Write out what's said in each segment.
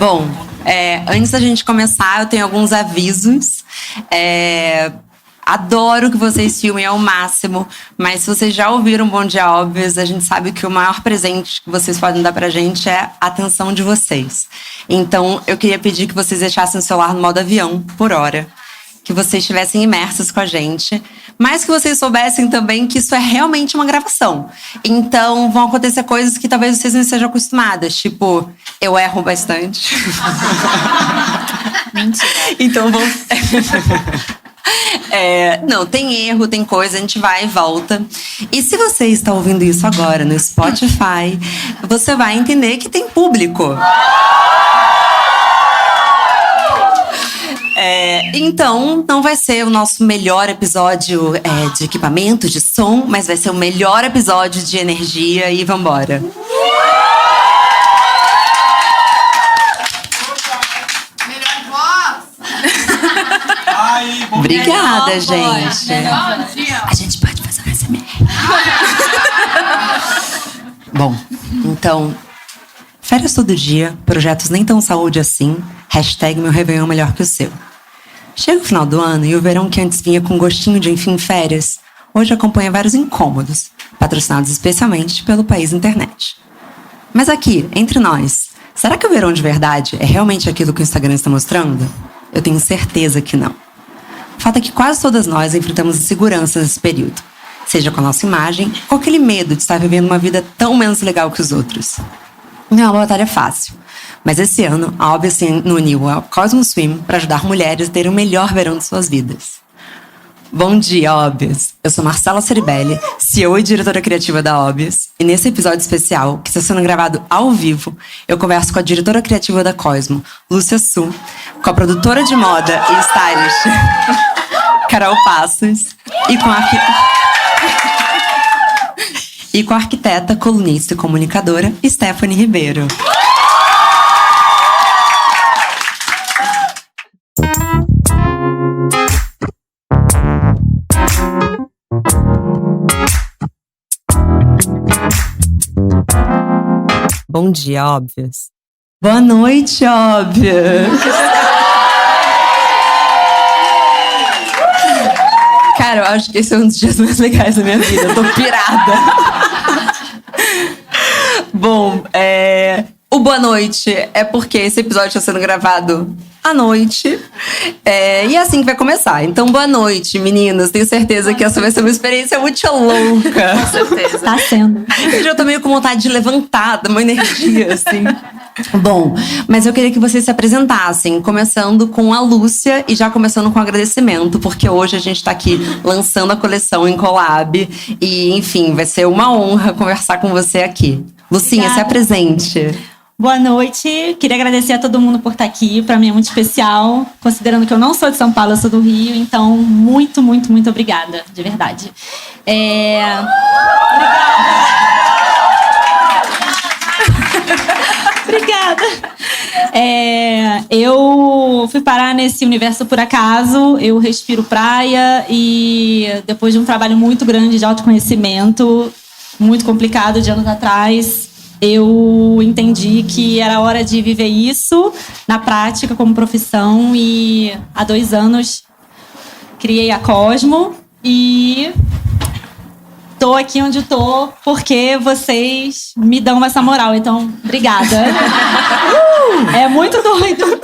Bom, antes da gente começar, eu tenho alguns avisos. Adoro que vocês filmem ao máximo, mas se vocês já ouviram Bom Dia Óbvios, a gente sabe que o maior presente que vocês podem dar pra gente é a atenção de vocês. Então, eu queria pedir que vocês deixassem o celular no modo avião, por hora. Que vocês estivessem imersos com a gente. Mas que vocês soubessem também que isso é realmente uma gravação. Então, vão acontecer coisas que talvez vocês não estejam acostumadas. Tipo, eu erro bastante. Mentira. Então, vão... não, tem erro, tem coisa, a gente vai e volta. E se você está ouvindo isso agora no Spotify, você vai entender que tem público. Então, não vai ser o nosso melhor episódio de equipamento, de som, mas vai ser o melhor episódio de energia e vambora. Obrigada, gente. A gente pode fazer um ASMR. Bom, então, férias todo dia, projetos nem tão saúde assim, #meu Réveillon melhor que o seu. Chega o final do ano e o verão que antes vinha com gostinho de enfim férias, hoje acompanha vários incômodos, patrocinados especialmente pelo País Internet. Mas aqui, entre nós, será que o verão de verdade é realmente aquilo que o Instagram está mostrando? Eu tenho certeza que não. O fato é que quase todas nós enfrentamos inseguranças nesse período, seja com a nossa imagem ou aquele medo de estar vivendo uma vida tão menos legal que os outros. Não é uma batalha fácil, mas esse ano a Óbvios se uniu ao Cosmo Swim para ajudar mulheres a terem o melhor verão de suas vidas. Bom dia, Óbvios! Eu sou Marcela Ceribelli, CEO e diretora criativa da Óbvios, e nesse episódio especial, que está sendo gravado ao vivo, eu converso com a diretora criativa da Cosmo, Lúcia Su, com a produtora de moda e stylist, Carol Passos, e com a arquiteta, colunista e comunicadora, Stephanie Ribeiro. Bom dia, Óbvios. Boa noite, Óbvios. Cara, eu acho que esse é um dos dias mais legais da minha vida. Eu tô pirada. Bom, o boa noite é porque esse episódio está sendo gravado à noite. E é assim que vai começar. Então, boa noite, meninas. Tenho certeza que essa vai ser uma experiência muito louca. Com certeza. Tá sendo. Eu já tô meio com vontade de levantar, dar uma energia, assim. Bom, mas eu queria que vocês se apresentassem, começando com a Lúcia e já começando com agradecimento, porque hoje a gente tá aqui lançando a coleção em collab e, enfim, vai ser uma honra conversar com você aqui. Lucinha, Obrigada. se apresente. Boa noite. Queria agradecer a todo mundo por estar aqui. Para mim é muito especial, considerando que eu não sou de São Paulo, eu sou do Rio. Então, muito, muito, muito obrigada, de verdade. Obrigada. Eu fui parar nesse universo por acaso. Eu respiro praia e depois de um trabalho muito grande de autoconhecimento, muito complicado de anos atrás, eu entendi que era hora de viver isso na prática como profissão e há 2 anos criei a Cosmo e tô aqui onde tô porque vocês me dão essa moral, então obrigada. É muito doido.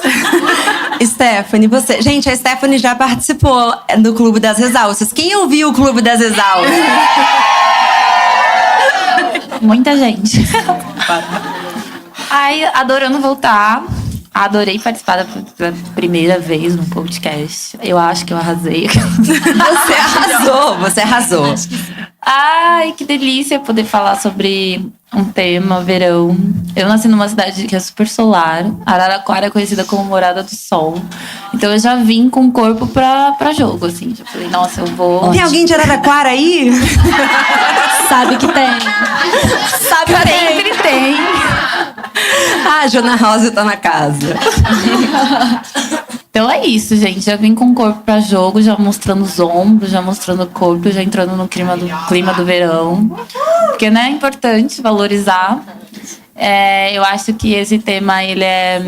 Stephanie, você... Gente, a Stephanie já participou do Clube das Exaustas. Quem ouviu o Clube das Exaustas? Muita gente. Ai, adorando voltar. Adorei participar da primeira vez no podcast. Eu acho que eu arrasei. Você arrasou. Ai, que delícia poder falar sobre um tema, verão. Eu nasci numa cidade que é super solar. Araraquara é conhecida como Morada do Sol. Então eu já vim com o corpo pra jogo, assim. Já falei, nossa, eu vou... Tem alguém de Araraquara aí? Sabe que tem. Sabe que tem. Sempre tem. Ah, Jona Rosa tá na casa. Então é isso, gente. Já vim com o corpo pra jogo, já mostrando os ombros, já mostrando o corpo, já entrando no clima do verão. Porque, né, é importante valorizar. Eu acho que esse tema, ele é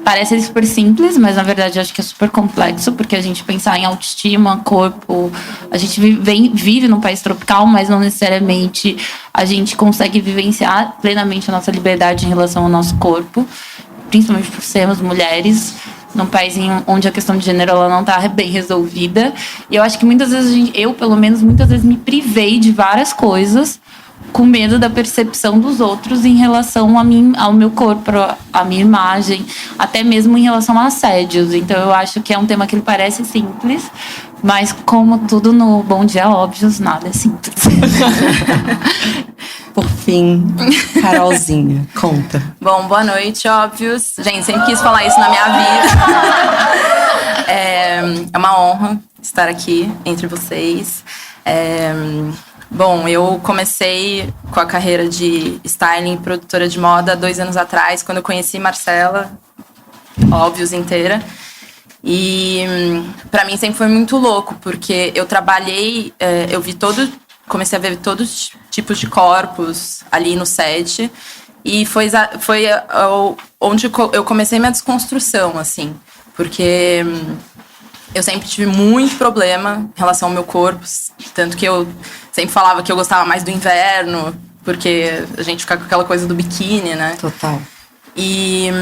parece super simples, mas na verdade eu acho que é super complexo, porque a gente pensar em autoestima, corpo, a gente vive num país tropical, mas não necessariamente a gente consegue vivenciar plenamente a nossa liberdade em relação ao nosso corpo, principalmente por sermos mulheres, num país onde a questão de gênero ela não está bem resolvida. E eu acho que muitas vezes pelo menos muitas vezes me privei de várias coisas com medo da percepção dos outros em relação a mim, ao meu corpo, à minha imagem, até mesmo em relação a assédios. Então eu acho que é um tema que ele parece simples, mas como tudo no Bom Dia Óbvios, nada é simples. Por fim, Carolzinha, conta. Bom, boa noite, óbvios. Gente, sempre quis falar isso na minha vida. É uma honra estar aqui entre vocês. Bom, eu comecei com a carreira de styling e produtora de moda 2 anos atrás, quando eu conheci Marcela, óbvios inteira. E pra mim sempre foi muito louco, porque eu trabalhei, comecei a ver todos os tipos de corpos ali no set. E foi onde eu comecei minha desconstrução, assim. Porque eu sempre tive muito problema em relação ao meu corpo. Tanto que eu sempre falava que eu gostava mais do inverno, porque a gente fica com aquela coisa do biquíni, né? Total. E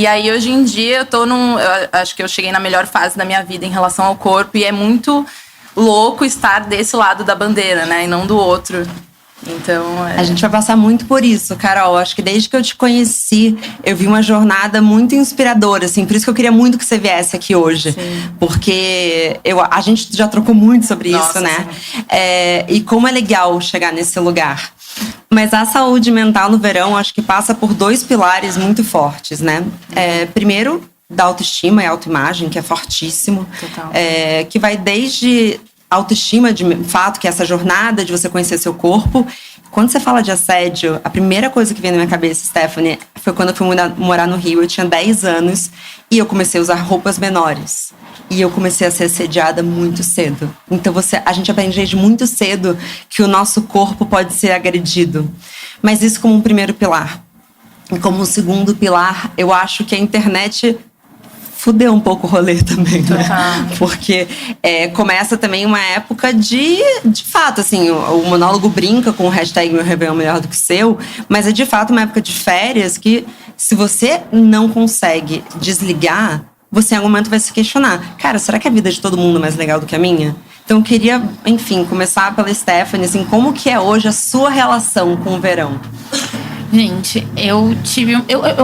aí, hoje em dia, eu acho que eu cheguei na melhor fase da minha vida em relação ao corpo. E é muito louco estar desse lado da bandeira, né? E não do outro. Então, A gente vai passar muito por isso, Carol. Acho que desde que eu te conheci, eu vi uma jornada muito inspiradora, assim. Por isso que eu queria muito que você viesse aqui hoje. Sim. Porque a gente já trocou muito sobre isso, né? E como é legal chegar nesse lugar. Mas a saúde mental no verão, acho que passa por 2 pilares muito fortes, né? Primeiro, da autoestima e autoimagem, que é fortíssimo. Total. Que vai desde autoestima, de fato, que é essa jornada de você conhecer seu corpo. Quando você fala de assédio, a primeira coisa que vem na minha cabeça, Stephanie, foi quando eu fui morar no Rio. Eu tinha 10 anos e eu comecei a usar roupas menores. E eu comecei a ser assediada muito cedo. Então a gente aprende desde muito cedo que o nosso corpo pode ser agredido. Mas isso como um primeiro pilar. E como um segundo pilar, eu acho que a internet fudeu um pouco o rolê também, né? Porque começa também uma época de fato, assim, o monólogo brinca com o hashtag Meu Réveillon Melhor do que o Seu, mas é de fato uma época de férias que, se você não consegue desligar, você em algum momento vai se questionar. Cara, será que a vida de todo mundo é mais legal do que a minha? Então eu queria, enfim, começar pela Stephanie, assim, como que é hoje a sua relação com o verão? Gente, eu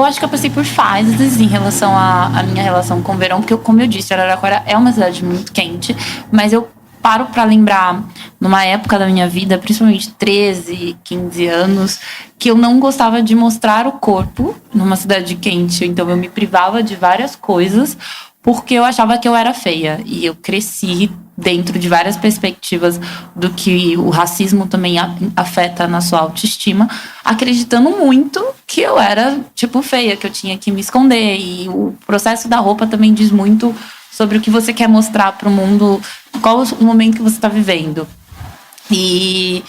acho que eu passei por fases em relação à minha relação com o verão, porque, como eu disse, Araraquara é uma cidade muito quente, mas eu paro pra lembrar, numa época da minha vida, principalmente 13, 15 anos, que eu não gostava de mostrar o corpo numa cidade quente. Então eu me privava de várias coisas porque eu achava que eu era feia. E eu cresci dentro de várias perspectivas do que o racismo também afeta na sua autoestima, acreditando muito que eu era, tipo, feia, que eu tinha que me esconder. E o processo da roupa também diz muito sobre o que você quer mostrar para o mundo, qual o momento que você está vivendo. E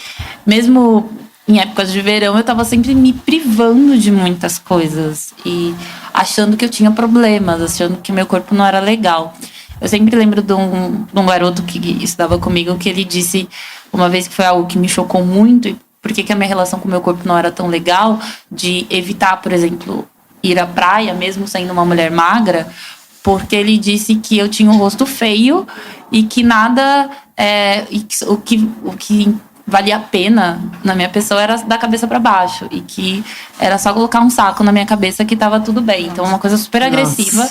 mesmo em épocas de verão, eu estava sempre me privando de muitas coisas e achando que eu tinha problemas, achando que meu corpo não era legal. Eu sempre lembro de um garoto que estudava comigo, que ele disse uma vez, que foi algo que me chocou muito, e por que a minha relação com o meu corpo não era tão legal, de evitar, por exemplo, ir à praia, mesmo sendo uma mulher magra, porque ele disse que eu tinha um rosto feio e que nada, o que valia a pena na minha pessoa era da cabeça para baixo, e que era só colocar um saco na minha cabeça que estava tudo bem. Então, uma coisa super agressiva,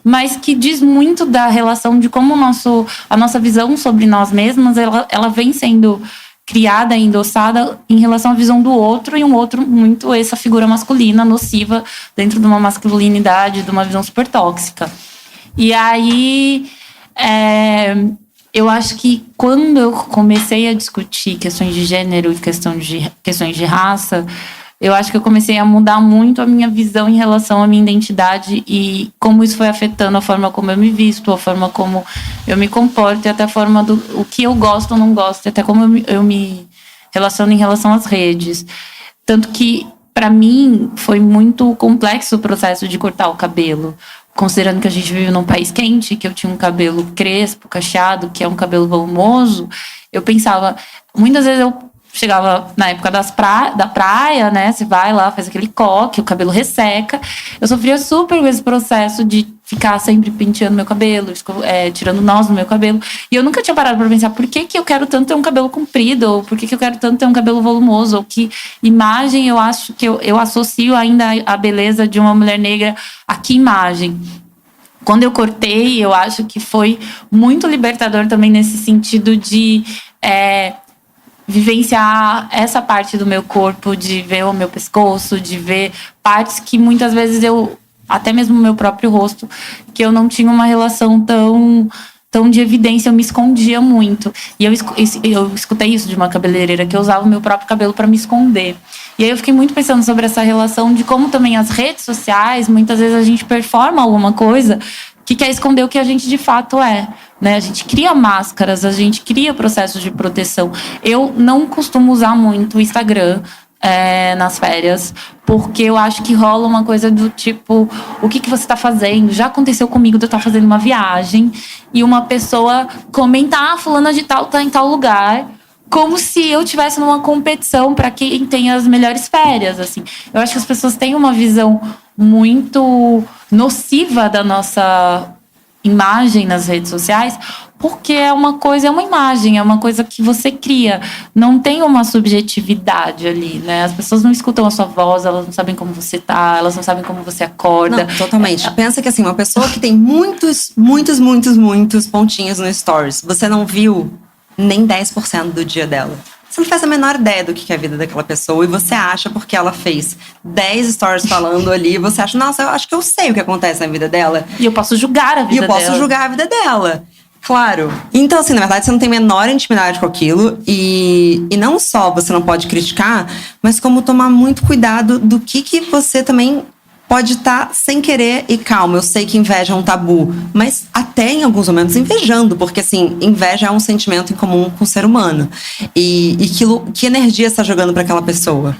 mas que diz muito da relação de como a nossa visão sobre nós mesmas, ela vem sendo criada e endossada em relação à visão do outro, e um outro muito essa figura masculina nociva dentro de uma masculinidade, de uma visão super tóxica. E aí, eu acho que quando eu comecei a discutir questões de gênero e questões de raça, eu acho que eu comecei a mudar muito a minha visão em relação à minha identidade e como isso foi afetando a forma como eu me visto, a forma como eu me comporto e até a forma o que eu gosto ou não gosto, e até como eu me relaciono em relação às redes. Tanto que, pra mim, foi muito complexo o processo de cortar o cabelo. Considerando que a gente vive num país quente, que eu tinha um cabelo crespo, cacheado, que é um cabelo volumoso, eu pensava... Muitas vezes eu chegava na época da praia, né? Você vai lá, faz aquele coque, o cabelo resseca. Eu sofria super com esse processo de ficar sempre penteando meu cabelo, tirando nós do meu cabelo. E eu nunca tinha parado pra pensar por que eu quero tanto ter um cabelo comprido, ou por que eu quero tanto ter um cabelo volumoso, ou que imagem eu acho que eu associo ainda a beleza de uma mulher negra a que imagem. Quando eu cortei, eu acho que foi muito libertador também nesse sentido de vivenciar essa parte do meu corpo, de ver o meu pescoço, de ver partes que muitas vezes até mesmo o meu próprio rosto, que eu não tinha uma relação tão de evidência, eu me escondia muito. E eu escutei isso de uma cabeleireira, que eu usava o meu próprio cabelo para me esconder. E aí eu fiquei muito pensando sobre essa relação de como também as redes sociais, muitas vezes a gente performa alguma coisa que quer esconder o que a gente de fato é, né? A gente cria máscaras, a gente cria processos de proteção. Eu não costumo usar muito o Instagram nas férias, porque eu acho que rola uma coisa do tipo, o que você tá fazendo? Já aconteceu comigo de eu estar fazendo uma viagem e uma pessoa comentar, fulana de tal tá em tal lugar, como se eu estivesse numa competição para quem tem as melhores férias, assim. Eu acho que as pessoas têm uma visão muito nociva da nossa imagem nas redes sociais, porque é uma imagem, é uma coisa que você cria. Não tem uma subjetividade ali, né? As pessoas não escutam a sua voz, elas não sabem como você tá, elas não sabem como você acorda. Não, totalmente. Pensa que assim, uma pessoa que tem muitos pontinhos no Stories, você não viu nem 10% do dia dela. Você não faz a menor ideia do que é a vida daquela pessoa e você acha porque ela fez 10 stories falando ali, você acha, nossa, eu acho que eu sei o que acontece na vida dela. E eu posso julgar a vida dela. E eu posso julgar a vida dela. Claro. Então, assim, na verdade, você não tem a menor intimidade com aquilo. E não só você não pode criticar, mas como tomar muito cuidado do que você também pode estar sem querer. E calma, eu sei que inveja é um tabu, mas até em alguns momentos invejando, porque assim, inveja é um sentimento em comum com o ser humano. E que energia você está jogando para aquela pessoa?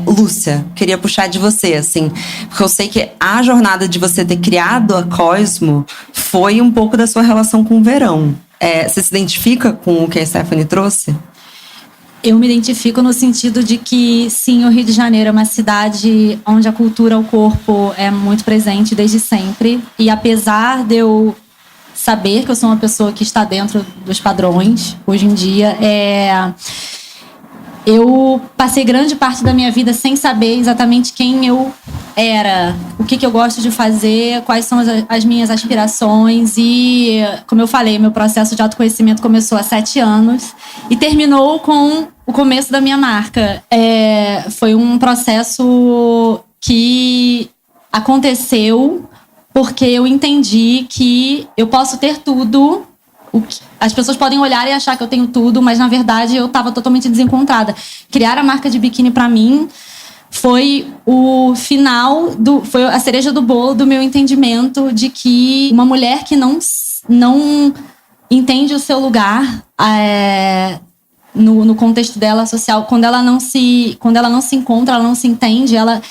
Lúcia, queria puxar de você, assim, porque eu sei que a jornada de você ter criado a Cosmo foi um pouco da sua relação com o verão. Você se identifica com o que a Stephanie trouxe? Eu me identifico no sentido de que, sim, o Rio de Janeiro é uma cidade onde a cultura ao corpo é muito presente desde sempre. E apesar de eu saber que eu sou uma pessoa que está dentro dos padrões, hoje em dia, eu passei grande parte da minha vida sem saber exatamente quem eu era, o que eu gosto de fazer, quais são as minhas aspirações. E, como eu falei, meu processo de autoconhecimento começou há 7 anos e terminou com o começo da minha marca. Foi um processo que aconteceu porque eu entendi que eu posso ter tudo. As pessoas podem olhar e achar que eu tenho tudo, mas na verdade eu estava totalmente desencontrada. Criar a marca de biquíni para mim foi foi a cereja do bolo do meu entendimento de que uma mulher que não entende o seu lugar no contexto dela social, quando ela não se encontra, ela não se entende, ela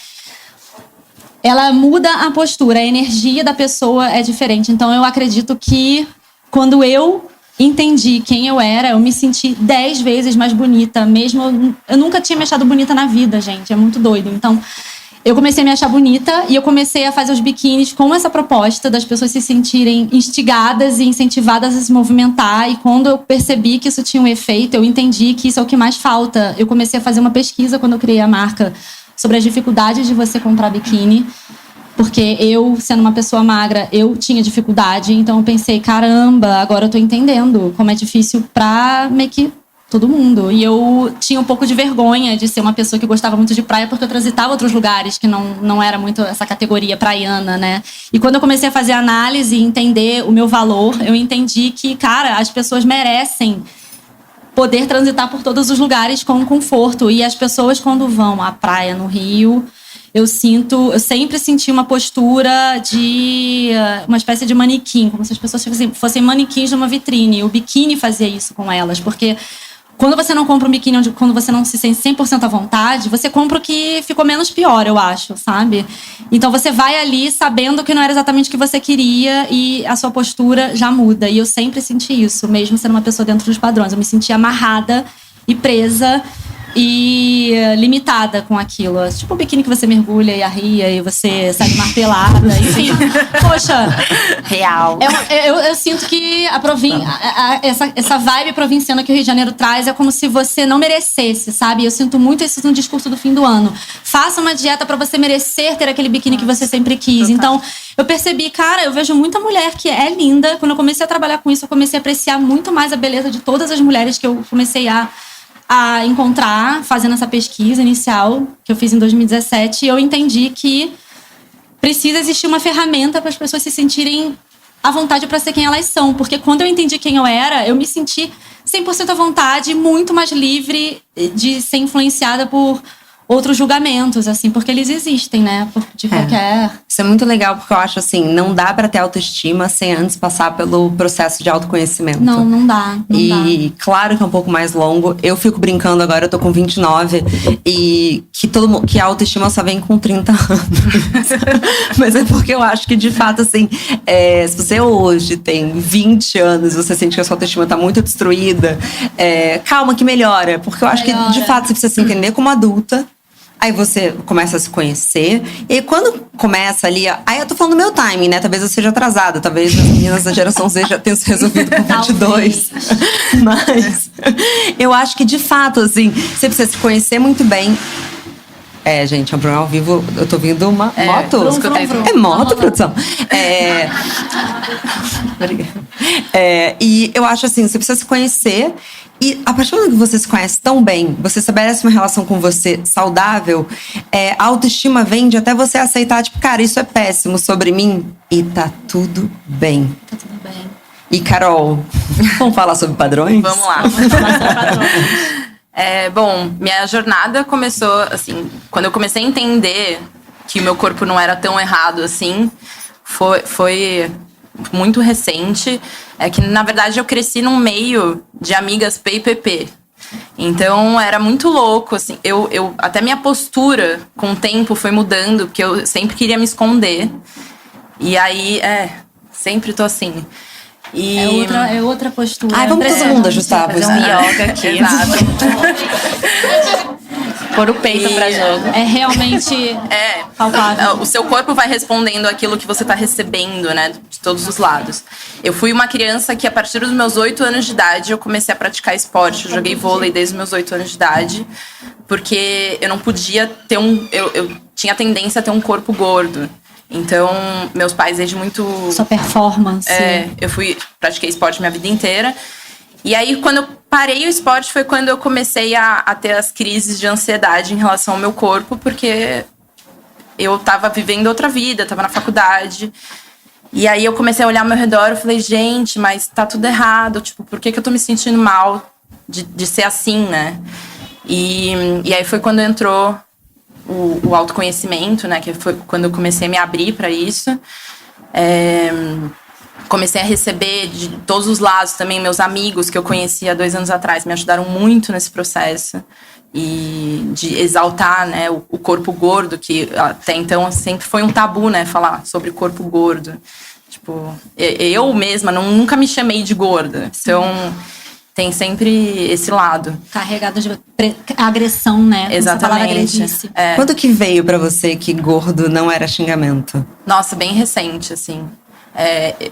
muda a postura, a energia da pessoa é diferente. Então eu acredito que quando eu entendi quem eu era, eu me senti 10 vezes mais bonita. Mesmo eu nunca tinha me achado bonita na vida, gente. É muito doido. Então, eu comecei a me achar bonita e eu comecei a fazer os biquínis com essa proposta das pessoas se sentirem instigadas e incentivadas a se movimentar. E quando eu percebi que isso tinha um efeito, eu entendi que isso é o que mais falta. Eu comecei a fazer uma pesquisa quando eu criei a marca sobre as dificuldades de você comprar biquíni. Porque eu, sendo uma pessoa magra, eu tinha dificuldade. Então eu pensei, caramba, agora eu tô entendendo como é difícil pra meio que todo mundo. E eu tinha um pouco de vergonha de ser uma pessoa que gostava muito de praia, porque eu transitava outros lugares que não era muito essa categoria praiana, né? E quando eu comecei a fazer análise e entender o meu valor, eu entendi que, cara, as pessoas merecem poder transitar por todos os lugares com conforto. E as pessoas, quando vão à praia no Rio, eu sempre senti uma postura de uma espécie de manequim, como se as pessoas fossem manequins numa vitrine. O biquíni fazia isso com elas, porque quando você não compra um biquíni quando você não se sente 100% à vontade, você compra o que ficou menos pior, eu acho, sabe? Então você vai ali sabendo que não era exatamente o que você queria e a sua postura já muda. E eu sempre senti isso, mesmo sendo uma pessoa dentro dos padrões. Eu me sentia amarrada e presa e limitada com aquilo. Tipo o biquíni que você mergulha e arria e você sai martelada, enfim. Poxa, Real. Eu sinto que essa vibe provinciana que o Rio de Janeiro traz é como se você não merecesse, sabe? Eu sinto muito isso no discurso do fim do ano. Faça uma dieta pra você merecer ter aquele biquíni que você sempre quis. Então, eu percebi, cara, eu vejo muita mulher que é linda. Quando eu comecei a trabalhar com isso, eu comecei a apreciar muito mais a beleza de todas as mulheres que eu comecei a encontrar, fazendo essa pesquisa inicial que eu fiz em 2017, e eu entendi que precisa existir uma ferramenta para as pessoas se sentirem à vontade para ser quem elas são. Porque quando eu entendi quem eu era, eu me senti 100% à vontade, muito mais livre de ser influenciada por outros julgamentos, assim, porque eles existem, né? De qualquer... Isso é muito legal, porque eu acho assim, não dá pra ter autoestima sem antes passar pelo processo de autoconhecimento. Não dá. E claro que é um pouco mais longo. Eu fico brincando agora, eu tô com 29, e que a autoestima só vem com 30 anos. Mas é porque eu acho que, de fato, assim, se você hoje tem 20 anos e você sente que a sua autoestima tá muito destruída, calma que melhora. Porque eu acho que, de fato, você precisa se entender como adulta. Aí você começa a se conhecer. E aí quando começa ali... Aí eu tô falando do meu timing, né? Talvez eu seja atrasada. Talvez as meninas da geração Z já tenham se resolvido com 22. Mas eu acho que, de fato, assim... Você precisa se conhecer muito bem. Gente, é um programa ao vivo. Eu tô ouvindo uma moto. É moto, produção. E eu acho assim, você precisa se conhecer. E a partir do momento que você se conhece tão bem, você estabelece uma relação com você saudável, a autoestima vem de até você aceitar, tipo, cara, isso é péssimo sobre mim. E tá tudo bem. Tá tudo bem. E, Carol, vamos falar sobre padrões? Vamos lá. Vamos falar sobre padrões. Bom, minha jornada começou, assim, quando eu comecei a entender que o meu corpo não era tão errado assim, foi muito recente. É que, na verdade, eu cresci num meio de amigas PPP. Então, era muito louco, assim. Até minha postura, com o tempo, foi mudando, porque eu sempre queria me esconder. E aí, sempre tô assim. E... É outra postura. Vamos todo mundo ajustar. Fazer um yoga aqui. Exato. Pôr o peito pra jogo. É realmente palpável. O seu corpo vai respondendo aquilo que você tá recebendo, né? De todos os lados. Eu fui uma criança que, a partir dos meus 8 anos de idade, eu comecei a praticar esporte. Eu joguei vôlei desde os meus 8 anos de idade. Porque eu não podia ter eu tinha tendência a ter um corpo gordo. Então, meus pais, desde muito... Sua performance. Eu pratiquei esporte minha vida inteira. E aí, quando eu parei o esporte, foi quando eu comecei a ter as crises de ansiedade em relação ao meu corpo, porque eu tava vivendo outra vida, tava na faculdade. E aí, eu comecei a olhar ao meu redor, eu falei, gente, mas tá tudo errado. Tipo, por que eu tô me sentindo mal de ser assim, né? E aí, foi quando entrou o autoconhecimento, né? Que foi quando eu comecei a me abrir para isso. Comecei a receber de todos os lados também. Meus amigos que eu conheci há 2 anos atrás me ajudaram muito nesse processo. E de exaltar, né, o corpo gordo, que até então sempre foi um tabu, né? Falar sobre corpo gordo. Tipo, eu mesma nunca me chamei de gorda. Então... Tem sempre esse lado. Carregado de agressão, né? Exatamente. Quando que veio pra você que gordo não era xingamento? Nossa, bem recente, assim.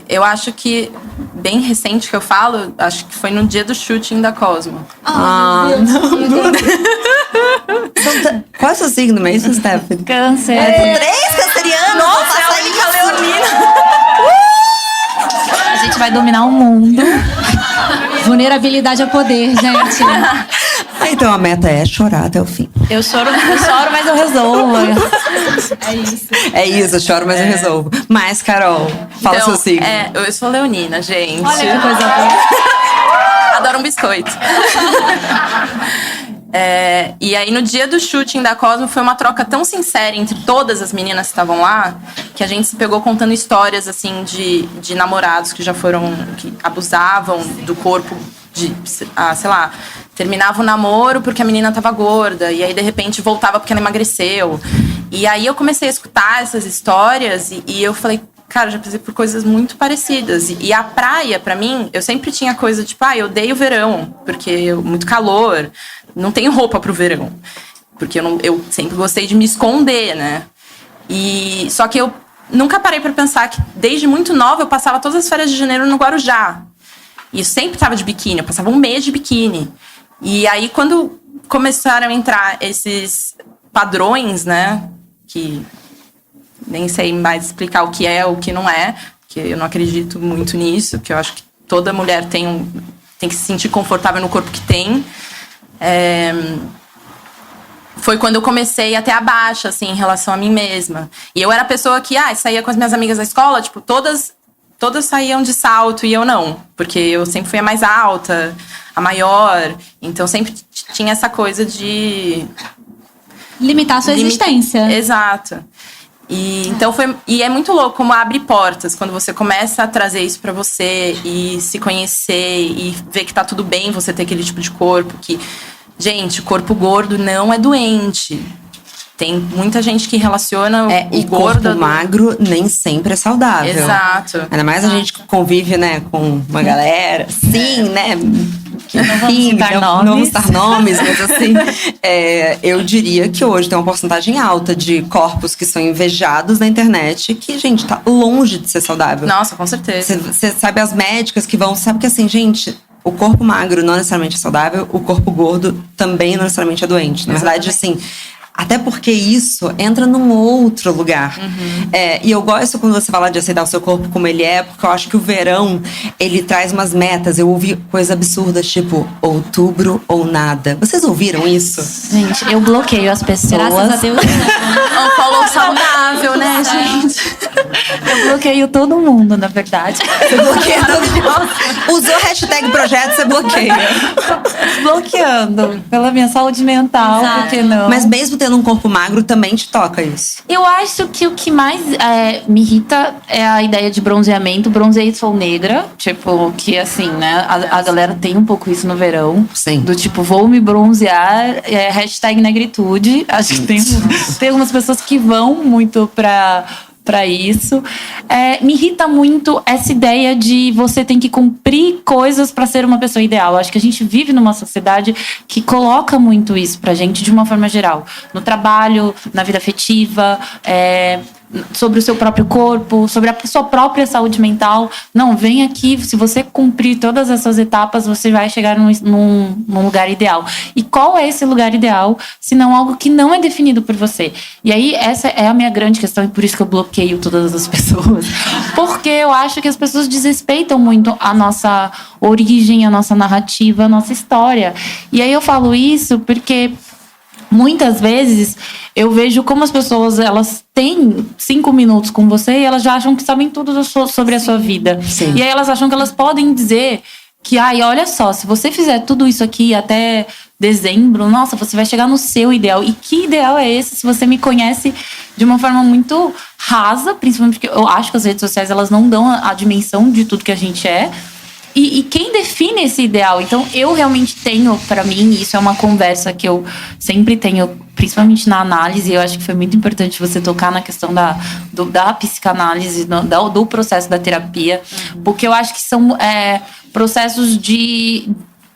Eu acho que... Bem recente que eu falo, acho que foi no dia do shooting da Cosmo. Qual é o seu signo mesmo, Stephanie? Câncer. 3 cancerianos! Nossa, é a única leonina! A gente vai dominar o mundo. Vulnerabilidade é poder, gente. Então a meta é chorar até o fim. Eu choro, mas eu resolvo. É isso, eu choro, mas eu resolvo. Mas, Carol, fala seu signo. Eu sou leonina, gente. Olha que coisa boa. Adoro um biscoito. E aí, no dia do shooting da Cosmo, foi uma troca tão sincera entre todas as meninas que estavam lá, que a gente se pegou contando histórias, assim, de namorados que já foram... que abusavam do corpo sei lá, terminava o namoro porque a menina tava gorda. E aí, de repente, voltava porque ela emagreceu. E aí, eu comecei a escutar essas histórias e eu falei, cara, já passei por coisas muito parecidas. E a praia, pra mim, eu sempre tinha coisa tipo, eu odeio o verão, porque muito calor, não tenho roupa pro verão. Porque eu sempre gostei de me esconder, né? Só que eu nunca parei pra pensar que, desde muito nova, eu passava todas as férias de janeiro no Guarujá. E eu sempre tava de biquíni, eu passava um mês de biquíni. E aí, quando começaram a entrar esses padrões, né? Que nem sei mais explicar o que é ou o que não é, porque eu não acredito muito nisso, porque eu acho que toda mulher tem que se sentir confortável no corpo que tem. Foi quando eu comecei a ter a baixa, assim, em relação a mim mesma. E eu era a pessoa que, saía com as minhas amigas da escola, tipo, todas saíam de salto e eu não. Porque eu sempre fui a mais alta, a maior. Então, sempre tinha essa coisa de... limitar a sua existência. Exato. Então e é muito louco como abre portas quando você começa a trazer isso pra você e se conhecer e ver que tá tudo bem você ter aquele tipo de corpo que, gente, o corpo gordo não é doente. Tem muita gente que relaciona o gordo... corpo magro nem sempre é saudável. Exato. Ainda mais a gente que convive, né, com uma galera, sim, né? Que, não vamos citar nomes. Não vamos citar nomes, mas assim, eu diria que hoje tem uma porcentagem alta de corpos que são invejados na internet que, gente, tá longe de ser saudável. Nossa, com certeza. Você sabe as médicas que vão... Sabe que assim, gente... O corpo magro não necessariamente é saudável, o corpo gordo também não necessariamente é doente. Na verdade, assim... Até porque isso entra num outro lugar. E eu gosto quando você fala de aceitar o seu corpo como ele é, porque eu acho que o verão, ele traz umas metas. Eu ouvi coisas absurdas, tipo, outubro ou nada. Vocês ouviram isso? Gente, eu bloqueio as pessoas. Graças a Deus. Um follow saudável, né, gente? Eu bloqueio todo mundo, na verdade. Você bloqueia todo mundo. Usou hashtag projeto, você bloqueia. Bloqueando. Pela minha saúde mental, Exato. porque não. Mas mesmo tendo um corpo magro, também te toca isso. Eu acho que o que mais me irrita é a ideia de bronzeamento. Bronzeei, sou negra. Tipo, que assim, né? A galera tem um pouco isso no verão. Sim. Do tipo, vou me bronzear. Hashtag negritude. Acho que tem algumas pessoas que vão muito pra isso. Me irrita muito essa ideia de você tem que cumprir coisas pra ser uma pessoa ideal. Acho que a gente vive numa sociedade que coloca muito isso pra gente de uma forma geral. No trabalho, na vida afetiva, sobre o seu próprio corpo, sobre a sua própria saúde mental. Não, vem aqui, se você cumprir todas essas etapas, você vai chegar num lugar ideal. E qual é esse lugar ideal, se não algo que não é definido por você? E aí, essa é a minha grande questão, e por isso que eu bloqueio todas as pessoas. Porque eu acho que as pessoas desrespeitam muito a nossa origem, a nossa narrativa, a nossa história. E aí eu falo isso porque... muitas vezes eu vejo como as pessoas, elas têm 5 minutos com você e elas já acham que sabem tudo sobre a sua vida. Sim. E aí elas acham que elas podem dizer que, olha só, se você fizer tudo isso aqui até dezembro, nossa, você vai chegar no seu ideal. E que ideal é esse se você me conhece de uma forma muito rasa, principalmente porque eu acho que as redes sociais, elas não dão a dimensão de tudo que a gente é. E quem define esse ideal? Então, eu realmente tenho, pra mim, isso é uma conversa que eu sempre tenho, principalmente na análise. Eu acho que foi muito importante você tocar na questão da psicanálise, do processo da terapia. Porque eu acho que são processos de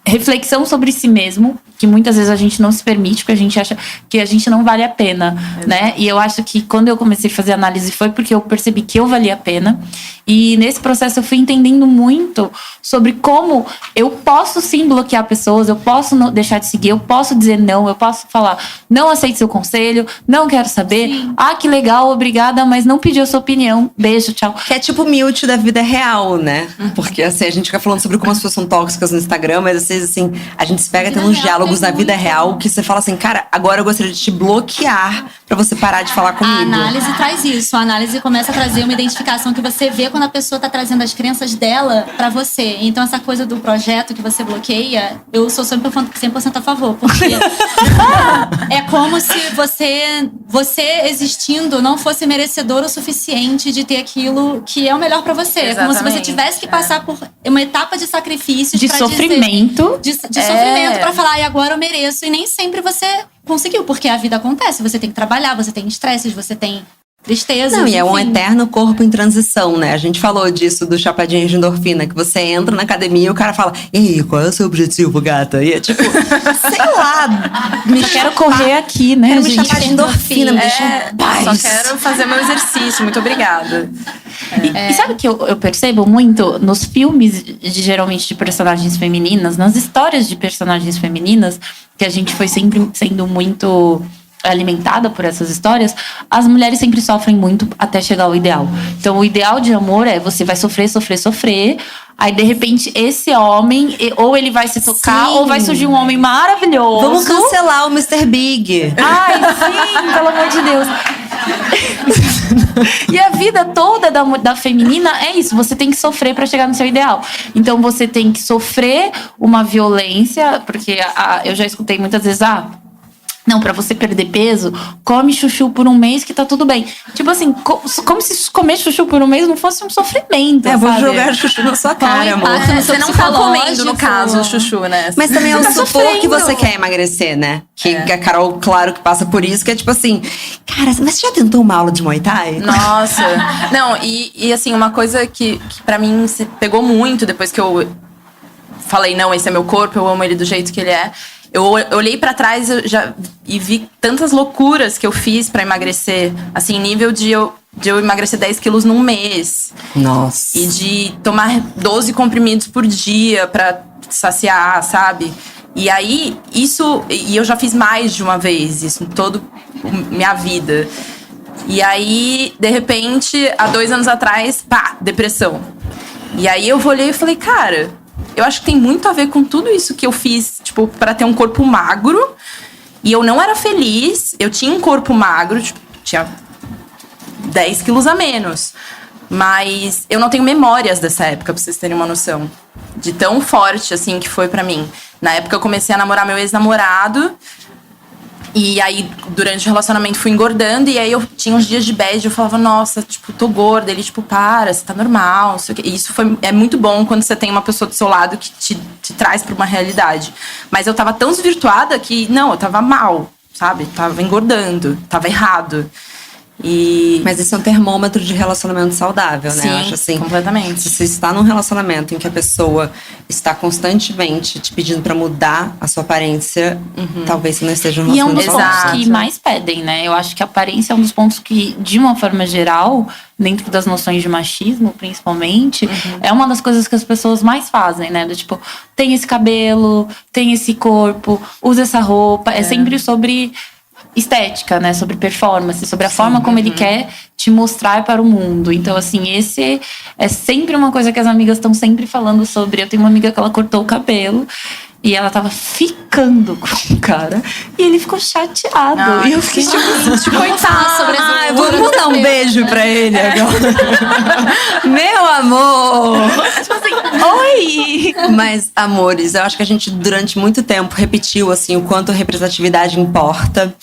reflexão sobre si mesmo, que muitas vezes a gente não se permite, porque a gente acha que a gente não vale a pena, né? E eu acho que quando eu comecei a fazer análise foi porque eu percebi que eu valia a pena. E nesse processo eu fui entendendo muito sobre como eu posso sim bloquear pessoas, eu posso não deixar de seguir, eu posso dizer não, eu posso falar, não aceito seu conselho, não quero saber. Sim. Que legal, obrigada, mas não pedi a sua opinião. Beijo, tchau. Que é tipo mute da vida real, né? Porque assim, a gente fica falando sobre como as pessoas são tóxicas no Instagram, mas às vezes assim, a gente se pega tendo uns diálogos diálogos na vida real que você fala assim, cara, agora eu gostaria de te bloquear pra você parar de falar comigo. A análise traz isso. A análise começa a trazer uma identificação que você vê quando a pessoa tá trazendo as crenças dela pra você. Então, essa coisa do projeto que você bloqueia, eu sou 100% a favor. Porque é como se você existindo não fosse merecedor o suficiente de ter aquilo que é o melhor pra você. É como se você tivesse que passar por uma etapa de sacrifícios. De sofrimento. De sofrimento pra falar, e agora eu mereço. E nem sempre você conseguiu, porque a vida acontece. Você tem que trabalhar, você tem estresses, você tem tristezas. Não, e é um enfim. eterno corpo em transição, né? A gente falou disso do chapadinho de endorfina, que você entra na academia e o cara fala, e aí, qual é o seu objetivo, gata? E é tipo, sei lá, Eu quero correr aqui, né, quero me gente? chapar de endorfina, me deixa em paz. Só quero fazer meu exercício, muito obrigada. E sabe o que eu percebo muito nos filmes, geralmente de personagens femininas, nas histórias de personagens femininas, que a gente foi sempre sendo muito alimentada por essas histórias, as mulheres sempre sofrem muito até chegar ao ideal. Então, o ideal de amor é você vai sofrer, aí de repente esse homem, ou ele vai se tocar, Sim. ou vai surgir um homem maravilhoso. Vamos cancelar o Mr. Big. Ai, sim, pelo amor de Deus. E a vida toda da feminina é isso. Você tem que sofrer pra chegar no seu ideal. Então você tem que sofrer uma violência, porque eu já escutei muitas vezes, não, pra você perder peso, come chuchu por um mês que tá tudo bem. Tipo assim, como se comer chuchu por um mês não fosse um sofrimento. Vou sabe? jogar chuchu na sua cara, amor. impacto no seu Você não tá comendo, no psicológico. caso, o chuchu, né? Mas também é o Tá supor sofrendo. que você quer emagrecer, né? Que a Carol, claro, que passa por isso, que é tipo assim, cara, mas você já tentou uma aula de Muay Thai? Nossa. Não, e assim, uma coisa que pra mim se pegou muito depois que eu falei, não, esse é meu corpo, eu amo ele do jeito que ele é. Eu olhei pra trás e vi tantas loucuras que eu fiz pra emagrecer. Assim, nível de eu emagrecer 10 quilos num mês. Nossa. E de tomar 12 comprimidos por dia pra saciar, sabe? E aí, e eu já fiz mais de uma vez isso em toda minha vida. E aí, de repente, há 2 anos atrás, depressão. E aí eu olhei e falei, cara, eu acho que tem muito a ver com tudo isso que eu fiz, tipo, pra ter um corpo magro. E eu não era feliz, eu tinha um corpo magro, tipo, tinha 10 quilos a menos. Mas eu não tenho memórias dessa época, pra vocês terem uma noção. De tão forte, assim, que foi pra mim. Na época eu comecei a namorar meu ex-namorado. E aí, durante o relacionamento, fui engordando. E aí, eu tinha uns dias de bad. Eu falava, nossa, tipo, tô gorda. Ele, tipo, para, você tá normal. Não sei o quê. E isso é muito bom quando você tem uma pessoa do seu lado que te traz pra uma realidade. Mas eu tava tão desvirtuada que, não, eu tava mal, sabe? Tava engordando, tava errado. Mas isso é um termômetro de relacionamento saudável, né? Sim, Eu acho assim, completamente. se você está num relacionamento em que a pessoa está constantemente te pedindo pra mudar a sua aparência, talvez você não esteja num E é um relacionamento dos pontos saudável. que mais pedem, né? Eu acho que a aparência é um dos pontos que, de uma forma geral, dentro das noções de machismo, principalmente, é uma das coisas que as pessoas mais fazem, né? Do tipo, tem esse cabelo, tem esse corpo, usa essa roupa. É sempre sobre estética, né? Sobre performance, sobre a forma como ele quer te mostrar para o mundo. Então, assim, esse é sempre uma coisa que as amigas estão sempre falando sobre. Eu tenho uma amiga que ela cortou o cabelo e ela tava ficando com o cara e ele ficou chateado. Ai, e eu fiquei tipo, Coitado sobre essa Vamos mandar um beijo pra ele agora. Meu amor! tipo assim, oi! Mas, amores, eu acho que a gente durante muito tempo repetiu assim o quanto a representatividade importa.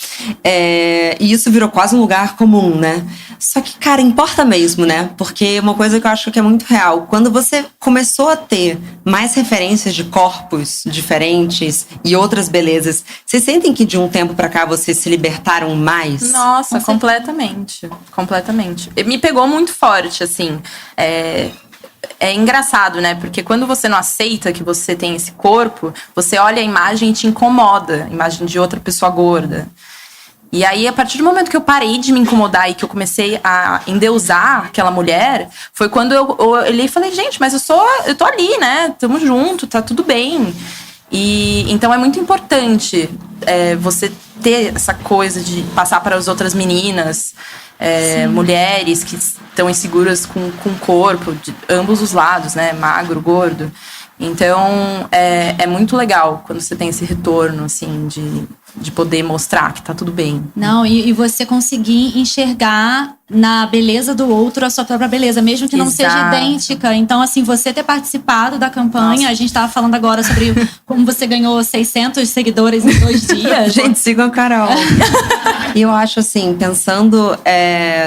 E isso virou quase um lugar comum, né? Só que, cara, importa mesmo, né? Porque uma coisa que eu acho que é muito real, quando você começou a ter mais referências de corpos diferentes e outras belezas, vocês sentem que de um tempo pra cá vocês se libertaram mais? Nossa, completamente. Completamente. Me pegou muito forte, assim. É engraçado, né? Porque quando você não aceita que você tem esse corpo, você olha a imagem e te incomoda. A imagem de outra pessoa gorda. E aí, a partir do momento que eu parei de me incomodar e que eu comecei a endeusar aquela mulher, foi quando eu olhei e falei, gente, mas eu tô ali, né? Tamo junto, tá tudo bem. E então é muito importante você ter essa coisa de passar para as outras meninas, mulheres que estão inseguras com o corpo, de ambos os lados, né? Magro, gordo. Então, é muito legal quando você tem esse retorno, assim, de poder mostrar que tá tudo bem. Não, e você conseguir enxergar na beleza do outro a sua própria beleza, mesmo que não seja Exato. idêntica. Então, assim, você ter participado da campanha, Nossa. a gente tava falando agora sobre como você ganhou 600 seguidores em 2 dias. Gente, sigam a Carol. E eu acho assim, pensando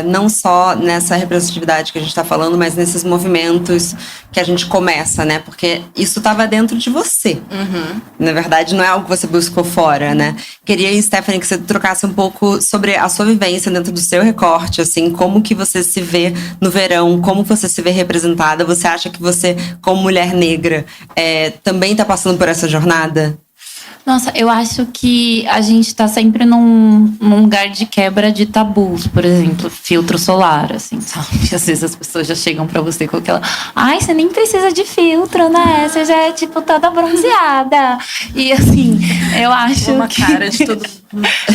não só nessa representatividade que a gente tá falando, mas nesses movimentos que a gente começa, né? Porque isso tava dentro de você. Na verdade, não é algo que você buscou fora, né? Queria, Stephanie, que você trocasse um pouco sobre a sua vivência dentro do seu recorte, assim, como que você se vê no verão, como você se vê representada. Você acha que você, como mulher negra, também tá passando por essa jornada? Nossa, eu acho que a gente tá sempre num lugar de quebra de tabus, por exemplo, filtro solar, assim, sabe? Às vezes as pessoas já chegam pra você com aquela, ai, você nem precisa de filtro, né? Você já é, tipo, toda bronzeada. E, assim, eu acho Uma que... cara de todo mundo.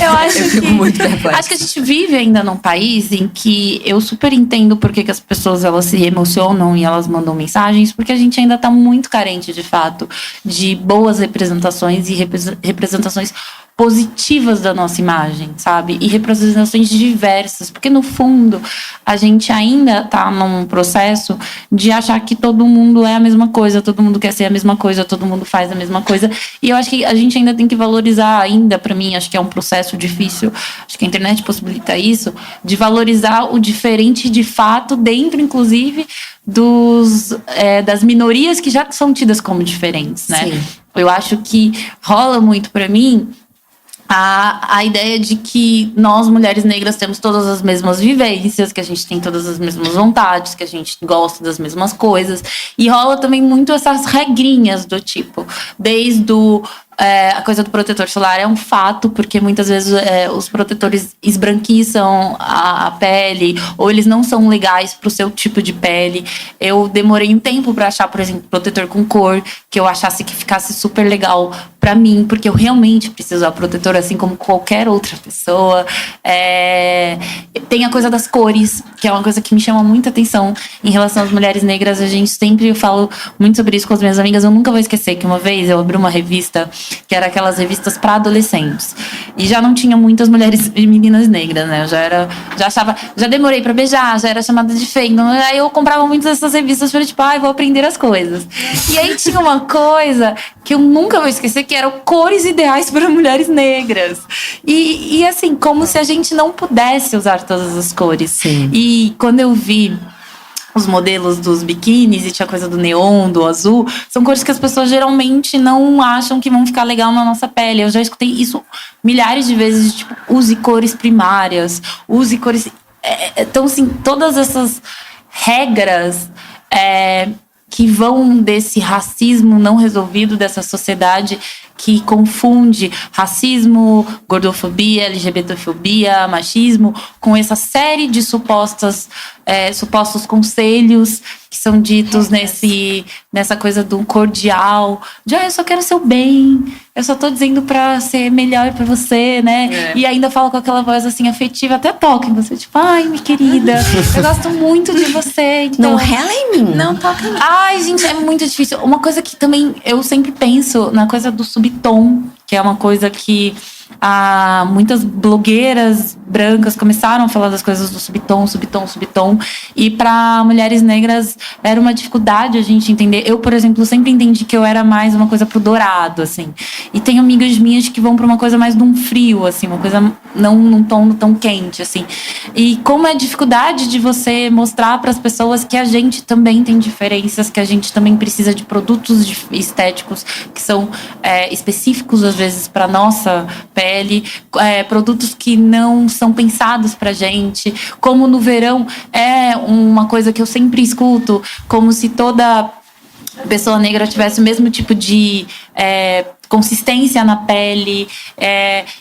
Eu acho Eu fico muito perplexa. Acho que a gente vive ainda num país em que eu super entendo por que as pessoas elas se emocionam e elas mandam mensagens, porque a gente ainda tá muito carente, de fato, de boas representações e representações positivas da nossa imagem, sabe? E representações diversas, porque no fundo a gente ainda tá num processo de achar que todo mundo é a mesma coisa, todo mundo quer ser a mesma coisa, todo mundo faz a mesma coisa. E eu acho que a gente ainda tem que valorizar ainda, pra mim, acho que é um processo difícil, acho que a internet possibilita isso, de valorizar o diferente de fato, dentro, inclusive, das minorias que já são tidas como diferentes, né? Sim. Eu acho que rola muito pra mim a ideia de que nós, mulheres negras, temos todas as mesmas vivências, que a gente tem todas as mesmas vontades, que a gente gosta das mesmas coisas. E rola também muito essas regrinhas do tipo, desde a coisa do protetor solar é um fato, porque muitas vezes os protetores esbranquiçam a pele, ou eles não são legais pro seu tipo de pele. Eu demorei um tempo pra achar, por exemplo, protetor com cor, que eu achasse que ficasse super legal pra mim, porque eu realmente preciso usar protetor assim como qualquer outra pessoa. Tem a coisa das cores, que é uma coisa que me chama muita atenção em relação às mulheres negras. A gente sempre falo muito sobre isso com as minhas amigas. Eu nunca vou esquecer que uma vez eu abri uma revista que era aquelas revistas para adolescentes. E já não tinha muitas mulheres e meninas negras, né? Já demorei para beijar, já era chamada de feia. Então, aí eu comprava muitas dessas revistas para tipo, vou aprender as coisas. E aí tinha uma coisa que eu nunca vou esquecer, que eram cores ideais para mulheres negras. E assim, como se a gente não pudesse usar todas as cores. Sim. E quando eu vi os modelos dos biquínis e tinha coisa do neon, do azul, são cores que as pessoas geralmente não acham que vão ficar legal na nossa pele. Eu já escutei isso milhares de vezes, de, tipo, use cores primárias, use cores... Então, assim, todas essas regras que vão desse racismo não resolvido, dessa sociedade que confunde racismo, gordofobia, LGBTfobia, machismo, com essa série de supostos conselhos que são ditos nessa coisa do cordial, de eu só quero seu bem, eu só tô dizendo pra ser melhor pra você, né? E ainda fala com aquela voz assim afetiva, até toca em você, tipo, ai, minha querida, eu gosto muito de você. Então, Não rela em mim. não toca em mim. Ai, gente, é muito difícil. Uma coisa que também eu sempre penso na coisa do subtom, que é uma coisa que muitas blogueiras brancas começaram a falar das coisas do subtom. E para mulheres negras era uma dificuldade a gente entender. Eu, por exemplo, sempre entendi que eu era mais uma coisa pro dourado, assim. E tem amigas minhas que vão pra uma coisa mais de um frio, assim, uma coisa não num tom tão quente, assim. E como é dificuldade de você mostrar para as pessoas que a gente também tem diferenças, que a gente também precisa de produtos estéticos que são específicos, às vezes, para nossa pele, produtos que não são pensados pra gente, como no verão é uma coisa que eu sempre escuto, como se toda pessoa negra tivesse o mesmo tipo de consistência na pele.